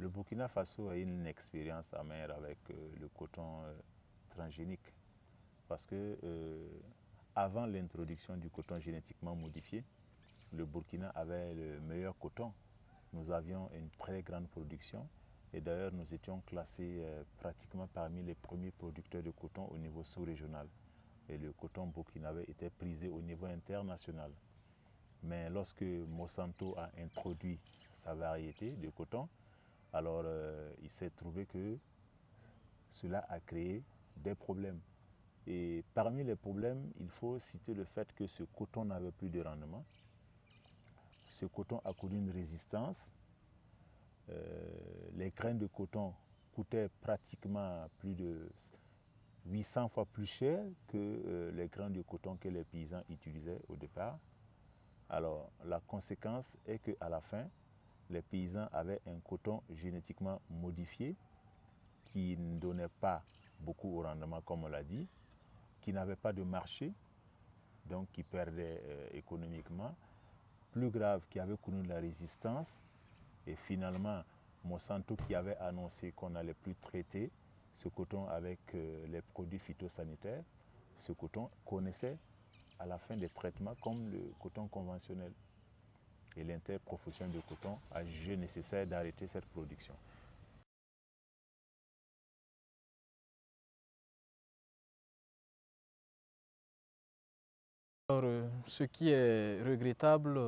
Le Burkina Faso a une expérience amère avec le coton transgénique parce que avant l'introduction du coton génétiquement modifié, le Burkina avait le meilleur coton. Nous avions une très grande production et d'ailleurs nous étions classés pratiquement parmi les premiers producteurs de coton au niveau sous-régional. Et le coton burkinabé était prisé au niveau international. Mais lorsque Monsanto a introduit sa variété de coton, alors il s'est trouvé que cela a créé des problèmes. Et parmi les problèmes, il faut citer le fait que ce coton n'avait plus de rendement. Ce coton a connu une résistance. Les graines de coton coûtaient pratiquement plus de 800 fois plus cher que les grains de coton que les paysans utilisaient au départ. Alors la conséquence est qu'à la fin, les paysans avaient un coton génétiquement modifié qui ne donnait pas beaucoup au rendement comme on l'a dit, qui n'avait pas de marché, donc qui perdait économiquement, plus grave, qui avait connu la résistance et finalement Monsanto qui avait annoncé qu'on n'allait plus traiter ce coton avec les produits phytosanitaires, ce coton connaissait à la fin des traitements comme le coton conventionnel. Et l'interprofession de coton a jugé nécessaire d'arrêter cette production. Alors, ce qui est regrettable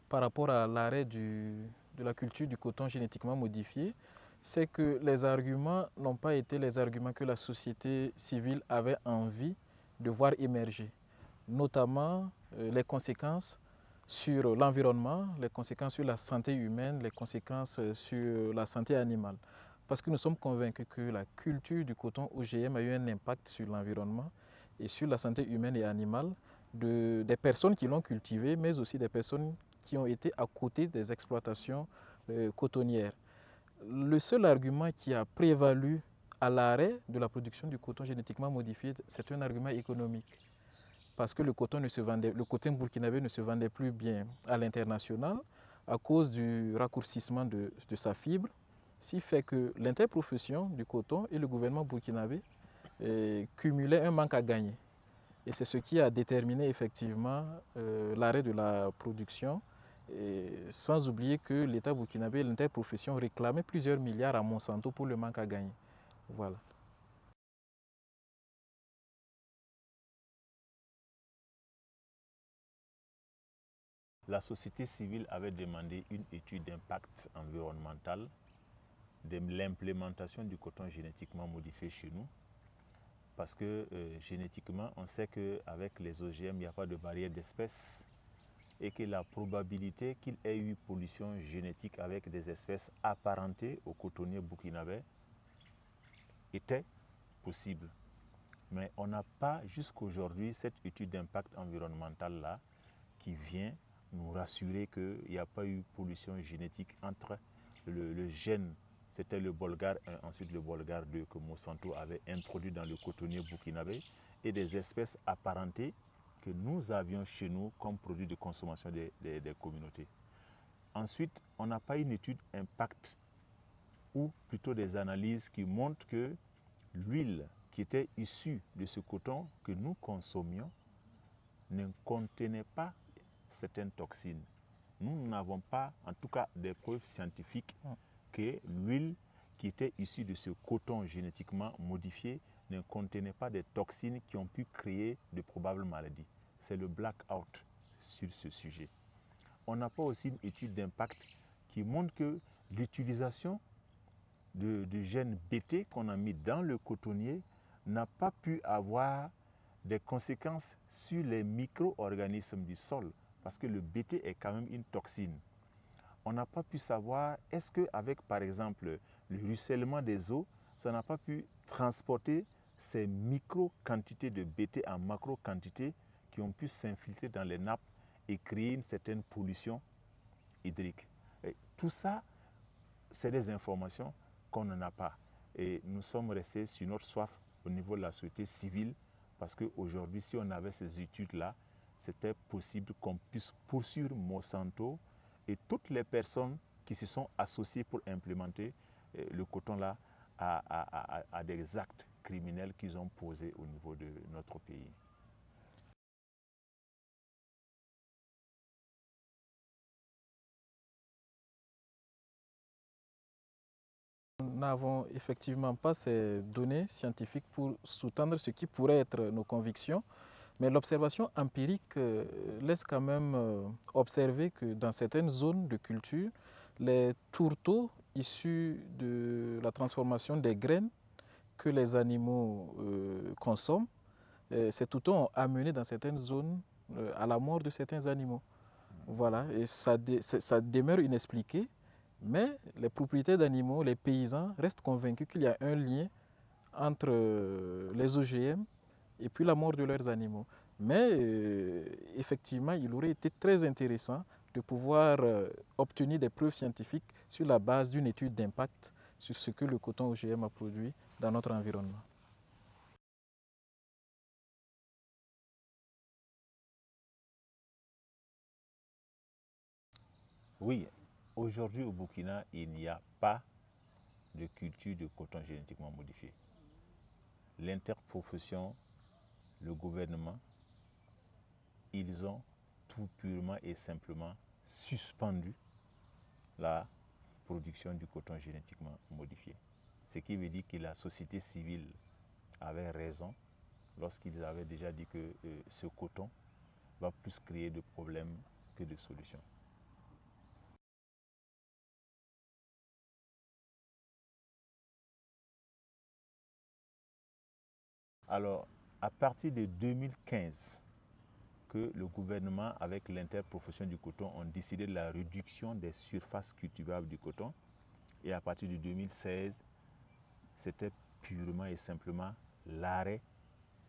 par rapport à l'arrêt de la culture du coton génétiquement modifié, c'est que les arguments n'ont pas été les arguments que la société civile avait envie de voir émerger, notamment les conséquences sur l'environnement, les conséquences sur la santé humaine, les conséquences sur la santé animale. Parce que nous sommes convaincus que la culture du coton OGM a eu un impact sur l'environnement et sur la santé humaine et animale des personnes qui l'ont cultivé, mais aussi des personnes qui ont été à côté des exploitations cotonnières. Le seul argument qui a prévalu à l'arrêt de la production du coton génétiquement modifié, c'est un argument économique. Parce que le coton burkinabé ne se vendait plus bien à l'international à cause du raccourcissement de sa fibre, ce qui fait que l'interprofession du coton et le gouvernement burkinabé cumulaient un manque à gagner. Et c'est ce qui a déterminé effectivement l'arrêt de la production, sans oublier que l'État burkinabé et l'interprofession réclamaient plusieurs milliards à Monsanto pour le manque à gagner. Voilà. La société civile avait demandé une étude d'impact environnemental de l'implémentation du coton génétiquement modifié chez nous. Parce que génétiquement, on sait qu'avec les OGM, il n'y a pas de barrière d'espèces et que la probabilité qu'il ait eu pollution génétique avec des espèces apparentées au cotonnier burkinabé était possible. Mais on n'a pas jusqu'à aujourd'hui cette étude d'impact environnemental-là qui vient nous rassurer qu'il n'y a pas eu pollution génétique entre le gène, c'était le Bolgar 1, ensuite le Bolgar 2 que Monsanto avait introduit dans le cotonnier burkinabé et des espèces apparentées que nous avions chez nous comme produit de consommation des communautés. Ensuite, on n'a pas une étude impact ou plutôt des analyses qui montrent que l'huile qui était issue de ce coton que nous consommions ne contenait pas certaines toxines. Nous n'avons pas, en tout cas, des preuves scientifiques que l'huile qui était issue de ce coton génétiquement modifié ne contenait pas des toxines qui ont pu créer de probables maladies. C'est le blackout sur ce sujet. On n'a pas aussi une étude d'impact qui montre que l'utilisation du gène BT qu'on a mis dans le cotonnier n'a pas pu avoir des conséquences sur les micro-organismes du sol, parce que le BT est quand même une toxine. On n'a pas pu savoir, est-ce qu'avec, par exemple, le ruissellement des eaux, ça n'a pas pu transporter ces micro-quantités de BT en macro-quantités qui ont pu s'infiltrer dans les nappes et créer une certaine pollution hydrique. Et tout ça, c'est des informations qu'on n'en a pas. Et nous sommes restés sur notre soif au niveau de la société civile parce qu'aujourd'hui, si on avait ces études-là, c'était possible qu'on puisse poursuivre Monsanto et toutes les personnes qui se sont associés pour implémenter le coton là à des actes criminels qu'ils ont posés au niveau de notre pays. Nous n'avons effectivement pas ces données scientifiques pour sous-tendre ce qui pourrait être nos convictions, mais l'observation empirique laisse quand même observer que dans certaines zones de culture, les tourteaux issus de la transformation des graines que les animaux consomment, ces tourteaux ont amené dans certaines zones à la mort de certains animaux. Voilà, et ça demeure inexpliqué, mais les propriétaires d'animaux, les paysans restent convaincus qu'il y a un lien entre les OGM et puis la mort de leurs animaux. Mais effectivement, il aurait été très intéressant de pouvoir obtenir des preuves scientifiques sur la base d'une étude d'impact sur ce que le coton OGM a produit dans notre environnement. Oui, aujourd'hui au Burkina, il n'y a pas de culture de coton génétiquement modifié. L'interprofession, le gouvernement, ils ont tout purement et simplement suspendu la production du coton génétiquement modifié. Ce qui veut dire que la société civile avait raison lorsqu'ils avaient déjà dit que ce coton va plus créer de problèmes que de solutions. Alors, à partir de 2015, que le gouvernement, avec l'interprofession du coton, ont décidé de la réduction des surfaces cultivables du coton. Et à partir de 2016, c'était purement et simplement l'arrêt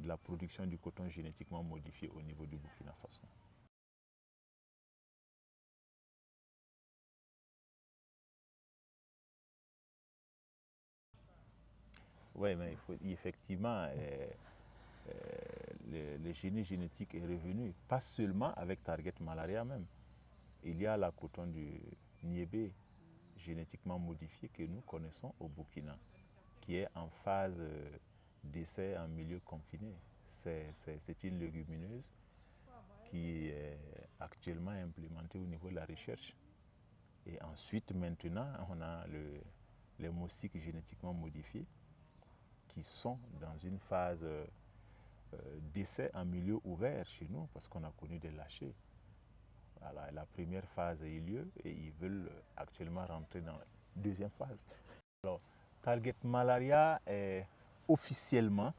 de la production du coton génétiquement modifié au niveau du Burkina Faso. Oui, mais effectivement, le génie génétique est revenu, pas seulement avec Target Malaria même. Il y a la coton du Niébé, génétiquement modifié, que nous connaissons au Burkina, qui est en phase d'essai en milieu confiné. C'est une légumineuse qui est actuellement implémentée au niveau de la recherche. Et ensuite, maintenant, on a les moustiques génétiquement modifiés qui sont dans une phase d'essai en milieu ouvert chez nous, parce qu'on a connu des lâchers. Voilà, la première phase a eu lieu et ils veulent actuellement rentrer dans la deuxième phase. Alors, Target Malaria est officiellement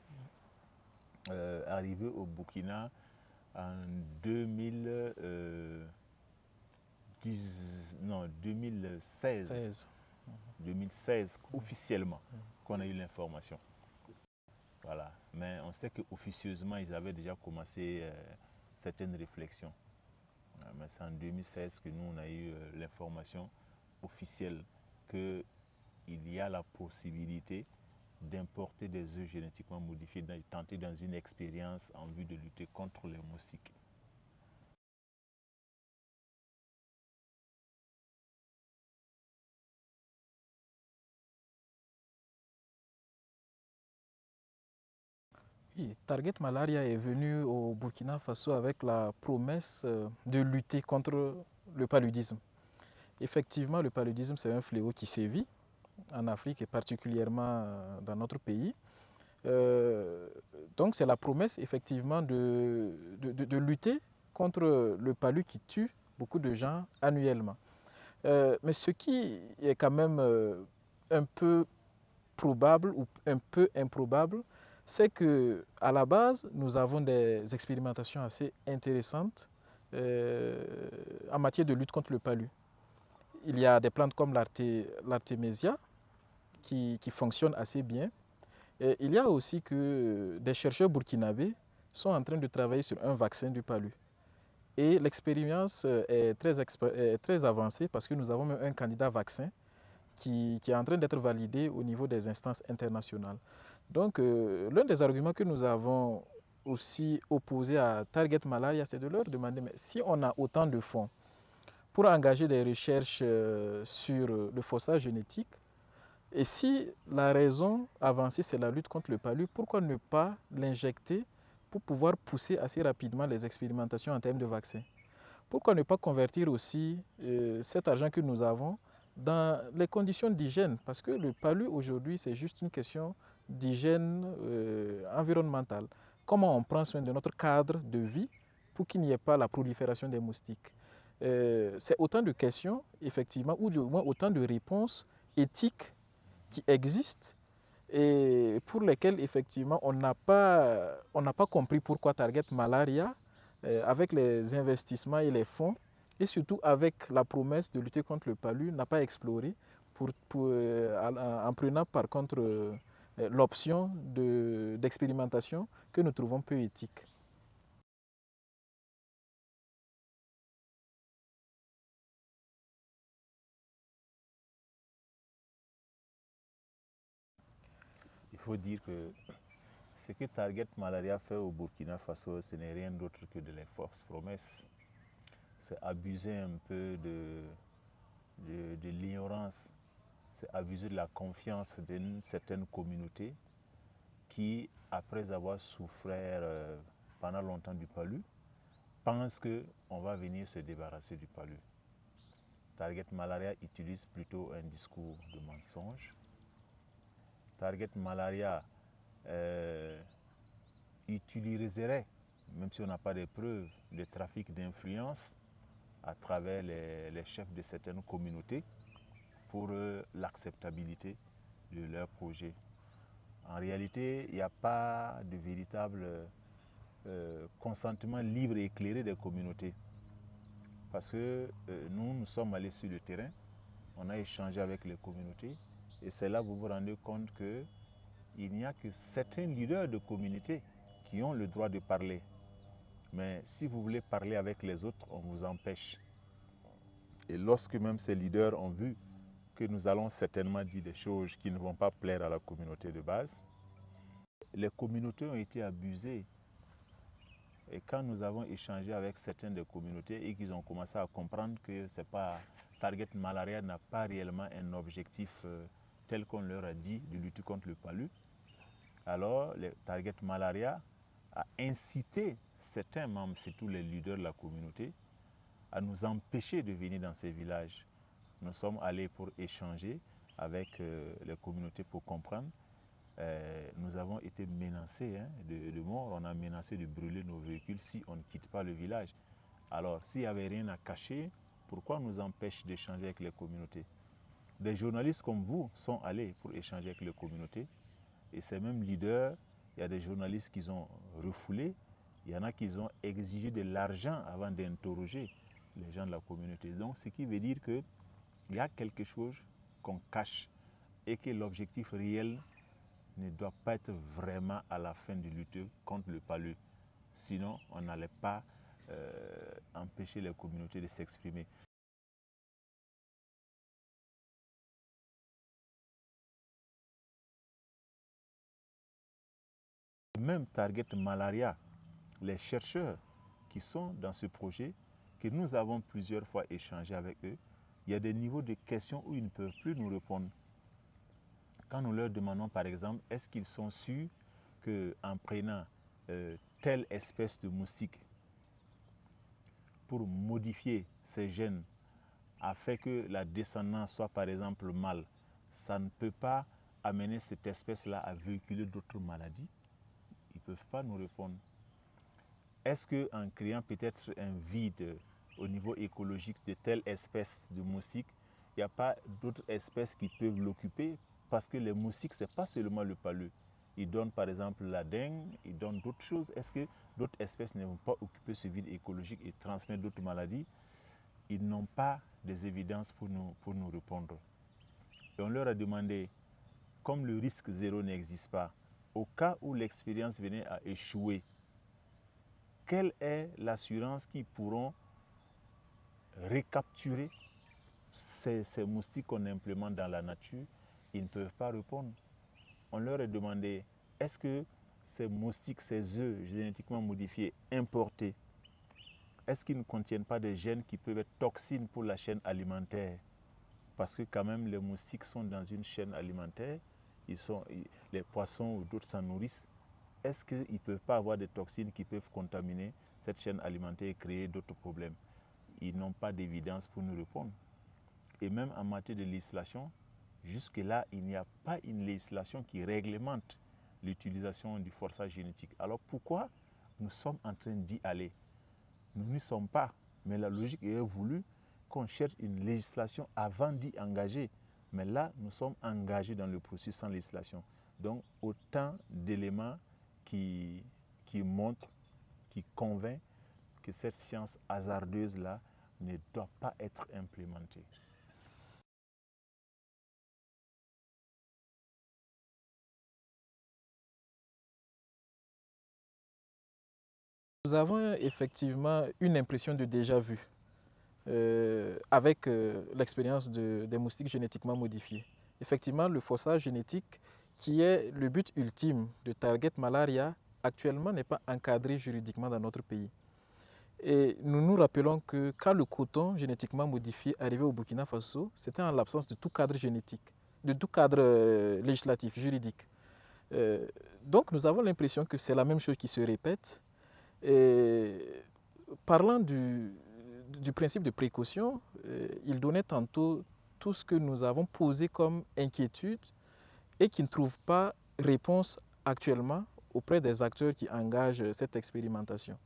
arrivé au Burkina en 2016. 2016 officiellement qu'on a eu l'information. Voilà. Mais on sait qu'officieusement, ils avaient déjà commencé certaines réflexions. Mais c'est en 2016 que nous, on a eu l'information officielle qu'il y a la possibilité d'importer des œufs génétiquement modifiés, tenter dans une expérience en vue de lutter contre les moustiques. Oui, Target Malaria est venu au Burkina Faso avec la promesse de lutter contre le paludisme. Effectivement, le paludisme, c'est un fléau qui sévit en Afrique et particulièrement dans notre pays. Donc c'est la promesse effectivement de lutter contre le palu qui tue beaucoup de gens annuellement. Mais ce qui est quand même un peu probable ou un peu improbable, c'est qu'à la base, nous avons des expérimentations assez intéressantes en matière de lutte contre le palu. Il y a des plantes comme l'artémésia qui fonctionnent assez bien. Et il y a aussi que des chercheurs burkinabés sont en train de travailler sur un vaccin du palu. Et l'expérience est très avancée parce que nous avons même un candidat vaccin qui est en train d'être validé au niveau des instances internationales. Donc, l'un des arguments que nous avons aussi opposé à Target Malaria, c'est de leur demander, mais si on a autant de fonds, pour engager des recherches sur le faussage génétique. Et si la raison avancée, c'est la lutte contre le palu, pourquoi ne pas l'injecter pour pouvoir pousser assez rapidement les expérimentations en termes de vaccins? Pourquoi ne pas convertir aussi cet argent que nous avons dans les conditions d'hygiène? Parce que le palu aujourd'hui, c'est juste une question d'hygiène environnementale. Comment on prend soin de notre cadre de vie pour qu'il n'y ait pas la prolifération des moustiques? C'est autant de questions, effectivement, ou du moins autant de réponses éthiques qui existent et pour lesquelles, effectivement, on n'a pas compris pourquoi Target Malaria, avec les investissements et les fonds, et surtout avec la promesse de lutter contre le palu, n'a pas exploré en prenant par contre l'option d'expérimentation que nous trouvons peu éthique. Il faut dire que ce que Target Malaria fait au Burkina Faso, ce n'est rien d'autre que de les fausses promesses. C'est abuser un peu de l'ignorance, c'est abuser de la confiance d'une certaine communauté qui, après avoir souffert pendant longtemps du palu, pense qu'on va venir se débarrasser du palu. Target Malaria utilise plutôt un discours de mensonge. Target Malaria utiliserait, même si on n'a pas de preuves, le trafic d'influence à travers les chefs de certaines communautés pour l'acceptabilité de leur projet. En réalité, il n'y a pas de véritable consentement libre et éclairé des communautés. Parce que nous sommes allés sur le terrain, on a échangé avec les communautés, et c'est là que vous vous rendez compte qu'il n'y a que certains leaders de communautés qui ont le droit de parler. Mais si vous voulez parler avec les autres, on vous empêche. Et lorsque même ces leaders ont vu que nous allons certainement dire des choses qui ne vont pas plaire à la communauté de base, les communautés ont été abusées. Et quand nous avons échangé avec certaines des communautés et qu'ils ont commencé à comprendre que c'est pas Target Malaria n'a pas réellement un objectif tel qu'on leur a dit de lutter contre le palu, alors le Target Malaria a incité certains membres, surtout les leaders de la communauté, à nous empêcher de venir dans ces villages. Nous sommes allés pour échanger avec les communautés pour comprendre. Nous avons été menacés de mort, on a menacé de brûler nos véhicules si on ne quitte pas le village. Alors, s'il n'y avait rien à cacher, pourquoi nous empêche d'échanger avec les communautés? Des journalistes comme vous sont allés pour échanger avec les communautés et ces mêmes leaders, il y a des journalistes qui ont refoulé, il y en a qui ont exigé de l'argent avant d'interroger les gens de la communauté. Donc, ce qui veut dire qu'il y a quelque chose qu'on cache et que l'objectif réel ne doit pas être vraiment à la fin de lutter contre le palu. Sinon, on n'allait pas empêcher les communautés de s'exprimer. Même Target Malaria, les chercheurs qui sont dans ce projet, que nous avons plusieurs fois échangé avec eux, il y a des niveaux de questions où ils ne peuvent plus nous répondre. Quand nous leur demandons par exemple, est-ce qu'ils sont sûrs qu'en prenant telle espèce de moustique pour modifier ces gènes afin que la descendance soit par exemple mâle, ça ne peut pas amener cette espèce-là à véhiculer d'autres maladies? Ils ne peuvent pas nous répondre. Est-ce qu'en créant peut-être un vide au niveau écologique de telle espèce de moustique, il n'y a pas d'autres espèces qui peuvent l'occuper? Parce que les moustiques, ce n'est pas seulement le palu. Ils donnent par exemple la dengue, ils donnent d'autres choses. Est-ce que d'autres espèces ne vont pas occuper ce vide écologique et transmettre d'autres maladies? Ils n'ont pas des évidences pour nous répondre. Et on leur a demandé, comme le risque zéro n'existe pas, au cas où l'expérience venait à échouer, quelle est l'assurance qu'ils pourront recapturer ces moustiques qu'on implémente dans la nature? Ils ne peuvent pas répondre. On leur a demandé, est-ce que ces moustiques, ces œufs génétiquement modifiés, importés, est-ce qu'ils ne contiennent pas des gènes qui peuvent être toxines pour la chaîne alimentaire? Parce que quand même, les moustiques sont dans une chaîne alimentaire, les poissons ou d'autres s'en nourrissent. Est-ce qu'ils ne peuvent pas avoir des toxines qui peuvent contaminer cette chaîne alimentaire et créer d'autres problèmes? Ils n'ont pas d'évidence pour nous répondre. Et même en matière de législation, jusque-là, il n'y a pas une législation qui réglemente l'utilisation du forçage génétique. Alors pourquoi nous sommes en train d'y aller? Nous n'y sommes pas, mais la logique est voulue qu'on cherche une législation avant d'y engager. Mais là, nous sommes engagés dans le processus sans législation. Donc, autant d'éléments qui montrent, qui convainquent que cette science hasardeuse-là ne doit pas être implémentée. Nous avons effectivement une impression de déjà-vu avec l'expérience des moustiques génétiquement modifiés. Effectivement, le forçage génétique, qui est le but ultime de Target Malaria, actuellement n'est pas encadré juridiquement dans notre pays. Et nous nous rappelons que quand le coton génétiquement modifié arrivait au Burkina Faso, c'était en l'absence de tout cadre génétique, de tout cadre législatif, juridique. Donc nous avons l'impression que c'est la même chose qui se répète. Et parlant du principe de précaution, il donnait tantôt tout ce que nous avons posé comme inquiétude et qui ne trouve pas réponse actuellement auprès des acteurs qui engagent cette expérimentation.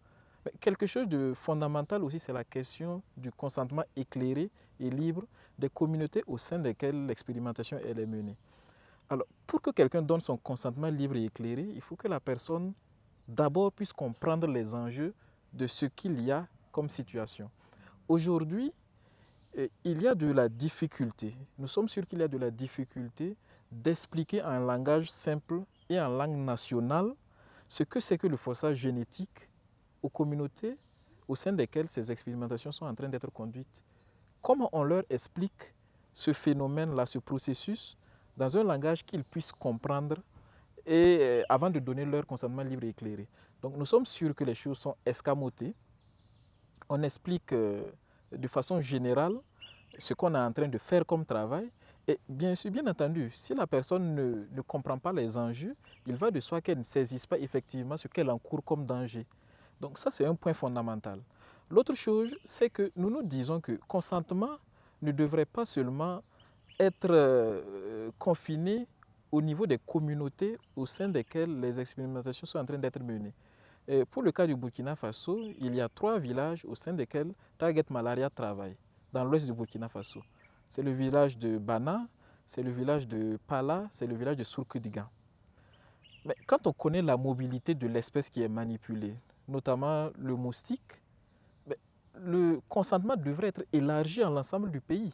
Mais quelque chose de fondamental aussi, c'est la question du consentement éclairé et libre des communautés au sein desquelles l'expérimentation est menée. Alors, pour que quelqu'un donne son consentement libre et éclairé, il faut que la personne d'abord puisse comprendre les enjeux de ce qu'il y a comme situation. Aujourd'hui, il y a de la difficulté, nous sommes sûrs qu'il y a de la difficulté d'expliquer en langage simple et en langue nationale ce que c'est que le forçage génétique aux communautés au sein desquelles ces expérimentations sont en train d'être conduites. Comment on leur explique ce phénomène-là, ce processus, dans un langage qu'ils puissent comprendre et avant de donner leur consentement libre et éclairé. Donc nous sommes sûrs que les choses sont escamotées. On explique de façon générale ce qu'on est en train de faire comme travail. Et bien entendu, si la personne ne comprend pas les enjeux, il va de soi qu'elle ne saisisse pas effectivement ce qu'elle encourt comme danger. Donc ça, c'est un point fondamental. L'autre chose, c'est que nous nous disons que consentement ne devrait pas seulement être confiné au niveau des communautés au sein desquelles les expérimentations sont en train d'être menées. Et pour le cas du Burkina Faso, il y a 3 villages au sein desquels Target Malaria travaille, dans l'ouest du Burkina Faso. C'est le village de Bana, c'est le village de Pala, c'est le village de Sourkudigan. Mais quand on connaît la mobilité de l'espèce qui est manipulée, notamment le moustique, le consentement devrait être élargi à l'ensemble du pays.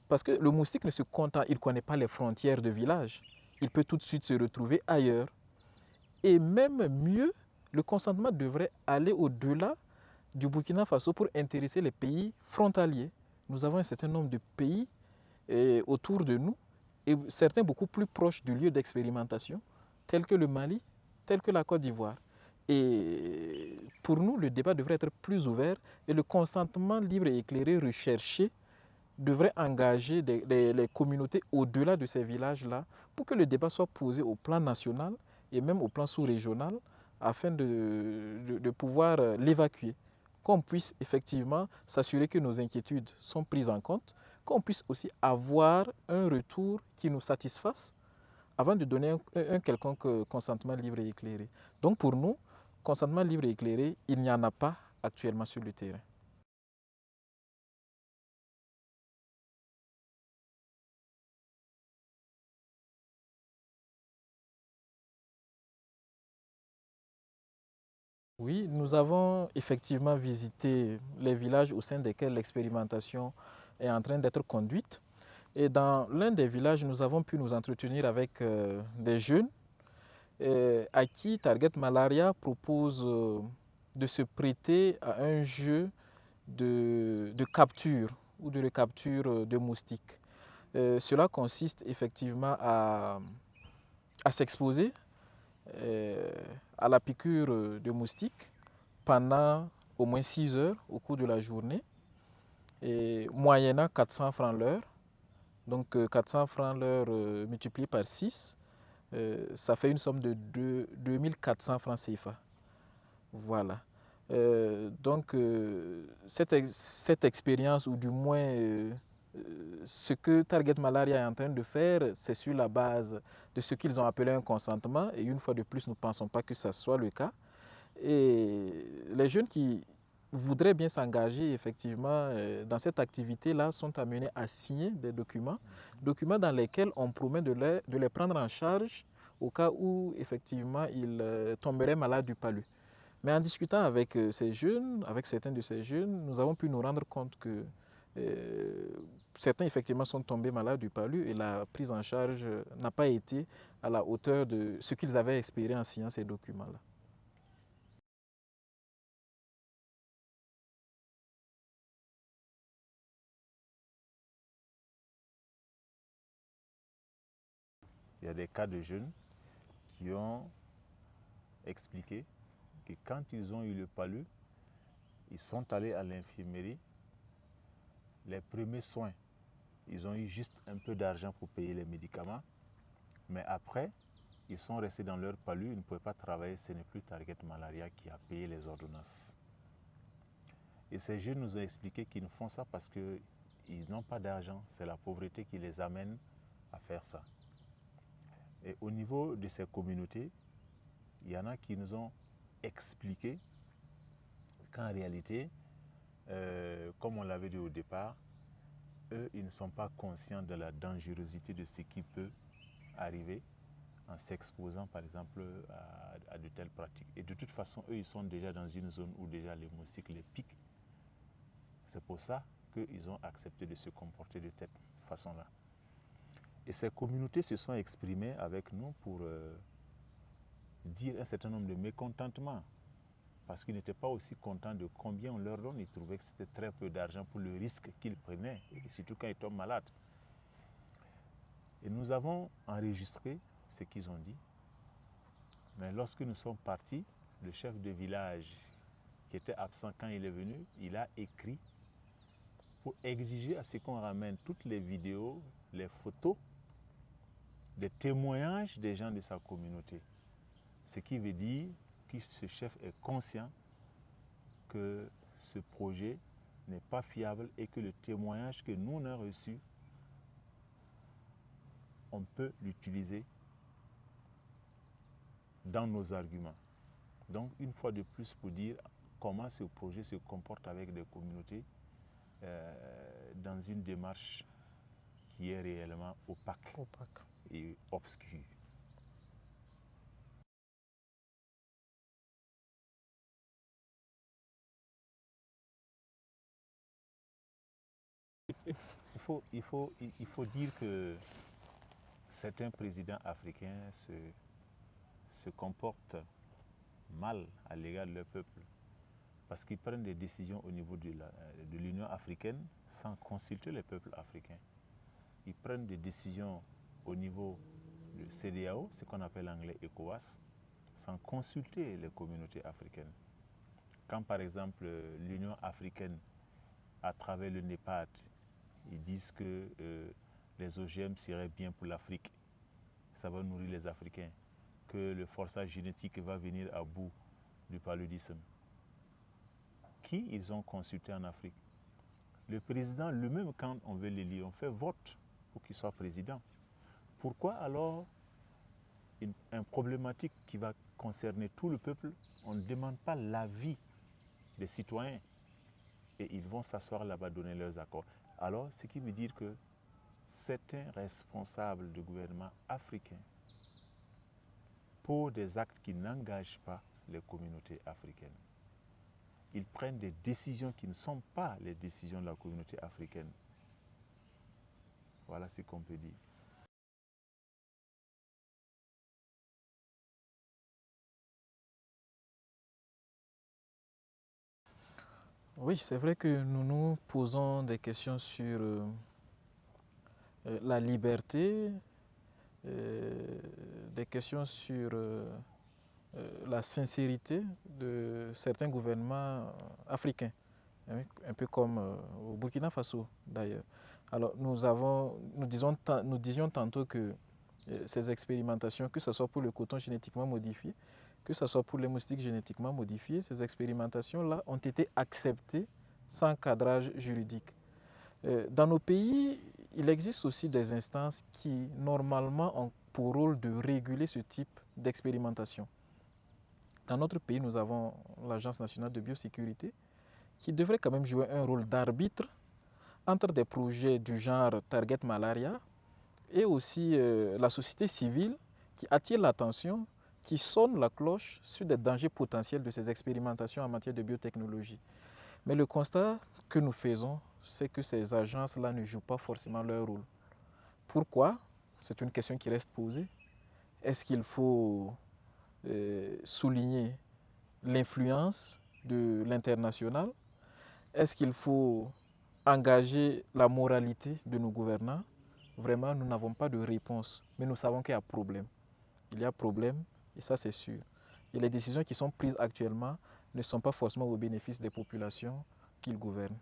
Parce que le moustique ne se contente, il ne connaît pas les frontières de village. Il peut tout de suite se retrouver ailleurs. Et même mieux, le consentement devrait aller au-delà du Burkina Faso pour intéresser les pays frontaliers. Nous avons un certain nombre de pays autour de nous, et certains beaucoup plus proches du lieu d'expérimentation, tels que le Mali, tels que la Côte d'Ivoire. Et pour nous, le débat devrait être plus ouvert et le consentement libre et éclairé recherché devrait engager les communautés au-delà de ces villages-là pour que le débat soit posé au plan national et même au plan sous-régional afin de pouvoir l'évacuer. Qu'on puisse effectivement s'assurer que nos inquiétudes sont prises en compte, qu'on puisse aussi avoir un retour qui nous satisfasse avant de donner un quelconque consentement libre et éclairé. Donc pour nous, consentement libre et éclairé, il n'y en a pas actuellement sur le terrain. Oui, nous avons effectivement visité les villages au sein desquels l'expérimentation est en train d'être conduite. Et dans l'un des villages, nous avons pu nous entretenir avec des jeunes à qui Target Malaria propose de se prêter à un jeu de capture ou de recapture de moustiques. Cela consiste effectivement à s'exposer à la piqûre de moustiques pendant au moins 6 heures au cours de la journée, et moyennant 400 francs l'heure. Donc 400 francs l'heure multiplié par 6, ça fait une somme de 2400 francs CFA. Voilà. Cette expérience, ou du moins ce que Target Malaria est en train de faire, c'est sur la base de ce qu'ils ont appelé un consentement. Et une fois de plus, nous ne pensons pas que ça soit le cas. Et les jeunes qui voudraient bien s'engager effectivement dans cette activité-là sont amenés à signer des documents, documents dans lesquels on promet de les prendre en charge au cas où effectivement ils tomberaient malades du palu. Mais en discutant avec ces jeunes, avec certains de ces jeunes, nous avons pu nous rendre compte que certains effectivement sont tombés malades du palu et la prise en charge n'a pas été à la hauteur de ce qu'ils avaient espéré en signant ces documents-là. Il y a des cas de jeunes qui ont expliqué que quand ils ont eu le palu, ils sont allés à l'infirmerie. Les premiers soins, ils ont eu juste un peu d'argent pour payer les médicaments. Mais après, ils sont restés dans leur palu, ils ne pouvaient pas travailler. Ce n'est plus Target Malaria qui a payé les ordonnances. Et ces jeunes nous ont expliqué qu'ils font ça parce qu'ils n'ont pas d'argent. C'est la pauvreté qui les amène à faire ça. Et au niveau de ces communautés, il y en a qui nous ont expliqué qu'en réalité, comme on l'avait dit au départ, eux, ils ne sont pas conscients de la dangerosité de ce qui peut arriver en s'exposant par exemple à de telles pratiques. Et de toute façon, eux, ils sont déjà dans une zone où déjà les moustiques les piquent. C'est pour ça qu'ils ont accepté de se comporter de cette façon-là. Et ces communautés se sont exprimées avec nous pour dire un certain nombre de mécontentements, parce qu'ils n'étaient pas aussi contents de combien on leur donne. Ils trouvaient que c'était très peu d'argent pour le risque qu'ils prenaient, et surtout quand ils tombent malades. Et nous avons enregistré ce qu'ils ont dit, mais lorsque nous sommes partis, le chef de village qui était absent quand il est venu, il a écrit pour exiger à ce qu'on ramène toutes les vidéos, les photos, des témoignages des gens de sa communauté. Ce qui veut dire que ce chef est conscient que ce projet n'est pas fiable et que le témoignage que nous avons reçu, on peut l'utiliser dans nos arguments. Donc, une fois de plus, pour dire comment ce projet se comporte avec des communautés dans une démarche qui est réellement opaque. Et obscure. Il faut dire que certains présidents africains se comportent mal à l'égard de leur peuple parce qu'ils prennent des décisions au niveau de l'Union africaine sans consulter les peuples africains. Ils prennent des décisions au niveau de CEDEAO, ce qu'on appelle en anglais ECOWAS, sans consulter les communautés africaines. Quand par exemple l'Union africaine, à travers le NEPAD, ils disent que les OGM seraient bien pour l'Afrique, ça va nourrir les Africains, que le forçage génétique va venir à bout du paludisme. Qui ils ont consulté en Afrique? Le président lui-même, quand on veut l'élire, on fait vote pour qu'il soit président. Pourquoi alors une problématique qui va concerner tout le peuple, on ne demande pas l'avis des citoyens et ils vont s'asseoir là-bas, donner leurs accords? Alors, ce qui veut dire que certains responsables du gouvernement africain, pour des actes qui n'engagent pas les communautés africaines, ils prennent des décisions qui ne sont pas les décisions de la communauté africaine. Voilà ce qu'on peut dire. Oui, c'est vrai que nous nous posons des questions sur la liberté, des questions sur la sincérité de certains gouvernements africains, hein, un peu comme au Burkina Faso d'ailleurs. Alors nous disions tantôt que ces expérimentations, que ce soit pour le coton génétiquement modifié, que ce soit pour les moustiques génétiquement modifiés, ces expérimentations-là ont été acceptées sans cadrage juridique. Dans nos pays, il existe aussi des instances qui, normalement, ont pour rôle de réguler ce type d'expérimentation. Dans notre pays, nous avons l'Agence nationale de biosécurité qui devrait quand même jouer un rôle d'arbitre entre des projets du genre Target Malaria et aussi la société civile qui attire l'attention, qui sonne la cloche sur des dangers potentiels de ces expérimentations en matière de biotechnologie. Mais le constat que nous faisons, c'est que ces agences-là ne jouent pas forcément leur rôle. Pourquoi? C'est une question qui reste posée. Est-ce qu'il faut souligner l'influence de l'international? Est-ce qu'il faut engager la moralité de nos gouvernants? Vraiment, nous n'avons pas de réponse, mais nous savons qu'il y a problème. Il y a problème, et ça c'est sûr. Et les décisions qui sont prises actuellement ne sont pas forcément au bénéfice des populations qu'ils gouvernent.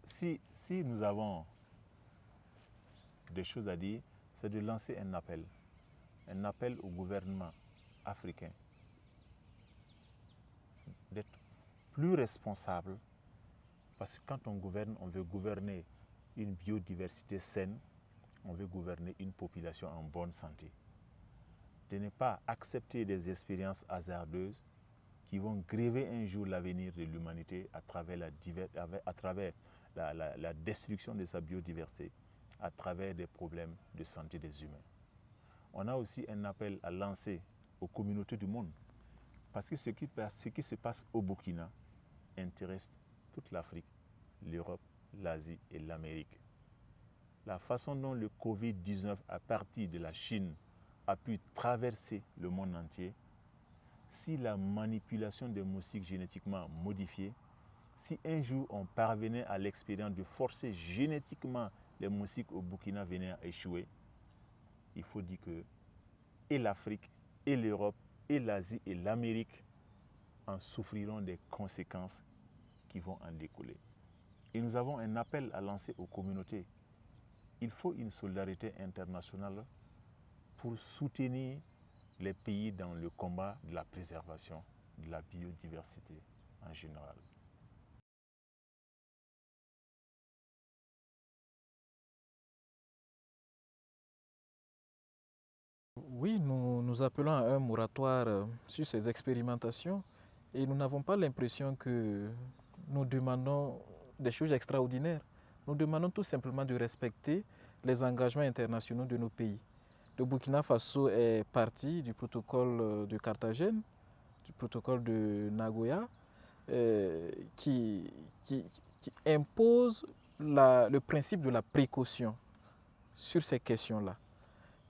Si nous avons des choses à dire, c'est de lancer un appel au gouvernement africain d'être plus responsable, parce que quand on gouverne, on veut gouverner une biodiversité saine, on veut gouverner une population en bonne santé. De ne pas accepter des expériences hasardeuses qui vont gréver un jour l'avenir de l'humanité à travers la destruction de sa biodiversité, à travers des problèmes de santé des humains. On a aussi un appel à lancer aux communautés du monde, parce que ce qui se passe au Burkina intéresse toute l'Afrique, l'Europe, l'Asie et l'Amérique. La façon dont le Covid-19 à partir de la Chine a pu traverser le monde entier, si la manipulation des moustiques génétiquement modifiés, si un jour on parvenait à l'expérience de forcer génétiquement les moustiques au Burkina venaient à échouer, il faut dire que et l'Afrique, et l'Europe, et l'Asie et l'Amérique en souffriront des conséquences qui vont en découler. Et nous avons un appel à lancer aux communautés. Il faut une solidarité internationale pour soutenir les pays dans le combat de la préservation de la biodiversité en général. Oui, nous appelons à un moratoire sur ces expérimentations et nous n'avons pas l'impression que nous demandons des choses extraordinaires. Nous demandons tout simplement de respecter les engagements internationaux de nos pays. Le Burkina Faso est parti du protocole de Carthagène, du protocole de Nagoya, qui, qui, qui impose le principe de la précaution sur ces questions-là.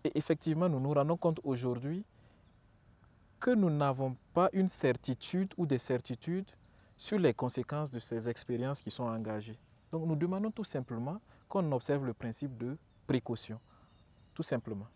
Et effectivement, nous nous rendons compte aujourd'hui que nous n'avons pas une certitude ou des certitudes sur les conséquences de ces expériences qui sont engagées. Donc nous demandons tout simplement qu'on observe le principe de précaution, tout simplement.